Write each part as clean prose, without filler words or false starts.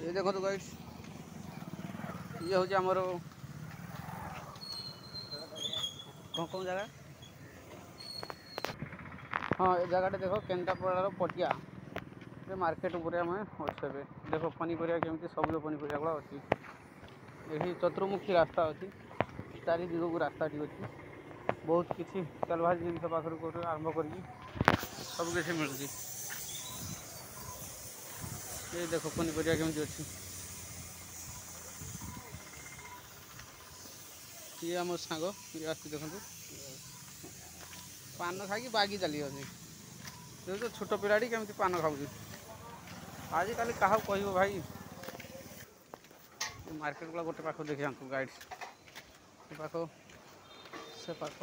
ये देखो तो गाइस ये हूँ आमर कौन कौन जगह हाँ ये जगह देख केन्द्रापड़ार पटिया मार्केट उपर आम अच्छे देख पनीपरिया केमती सब पनीपरिया गुड़ा अच्छी यही चतुर्मुखी रास्ता अच्छी चारि दिग को रास्ता अच्छी बहुत किसी चलवा जिन पाखर आरंभ कर सब किसी मिलूँ ये देख पनीपरिया केमती अच्छी ये आम सांग ये आस देखु पान खाई बागी चली जो छोट पिलाटी केमती पान खाऊ आजिकल क्या कह भाई मार्केट गुला गोटे पाख देखिए गाइड से पाख से पाख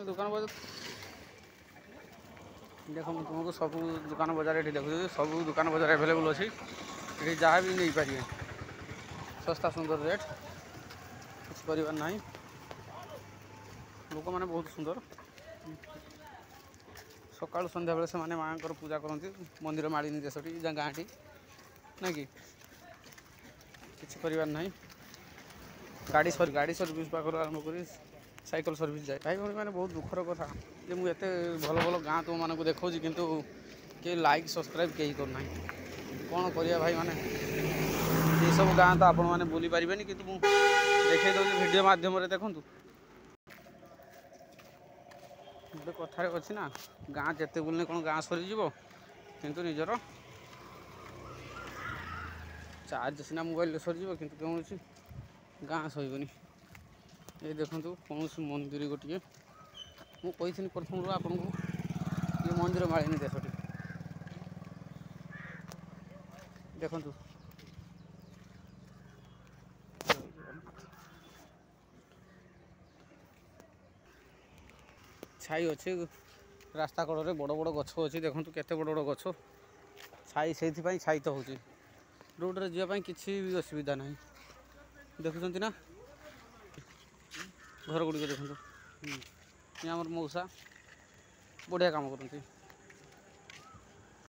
दुकान बजार देख तुमको सब दुकान बजार ये देखो सब दुकान बजार एभेलेबल अच्छी ये जहाँ भी नहीं पारे सस्ता सुंदर रेट कुछ कर ना लोक मैंने बहुत सुंदर सकाल संध्या बेले से माने माँ पूजा करती मंदिर मालिनी देशटी गाँटी ना कि किसी कर ना गाड़ी सर्विस पाखर आरंभ कर साइकेल सर्विस जाए भाई भाई मैंने बहुत दुखर कथा जे मुझे भल भल गाँ तुम मानक देखा किंतु के लाइक सब्सक्राइब कहीं करना कौन करिया भाई माने ये सब गाँ तो आपण मैंने बुली पारे कि देखे दूसरी वीडियो मध्यम देखूँ गोटे कथार अच्छी ना गाँ जिते बुलने कौन गाँ सरीज किंतु निजर चार्ज सीना मोबाइल सरीज कि कौन गाँ सहीबनी ये देखो कौन मंदिर गोटे मुझे प्रथम आपन को ये मंदिर मालिनी देशटी देखु छाई अच्छे रास्ता कड़े बड़ बड़ गछ अच्छी देखो केते बड़ बड़ गछ छाई से छाई तो हो रोड रे जावाई किसी भी असुविधा ना देखुं ना घर गुड़िक देखो ये आम मौसा बढ़िया काम करते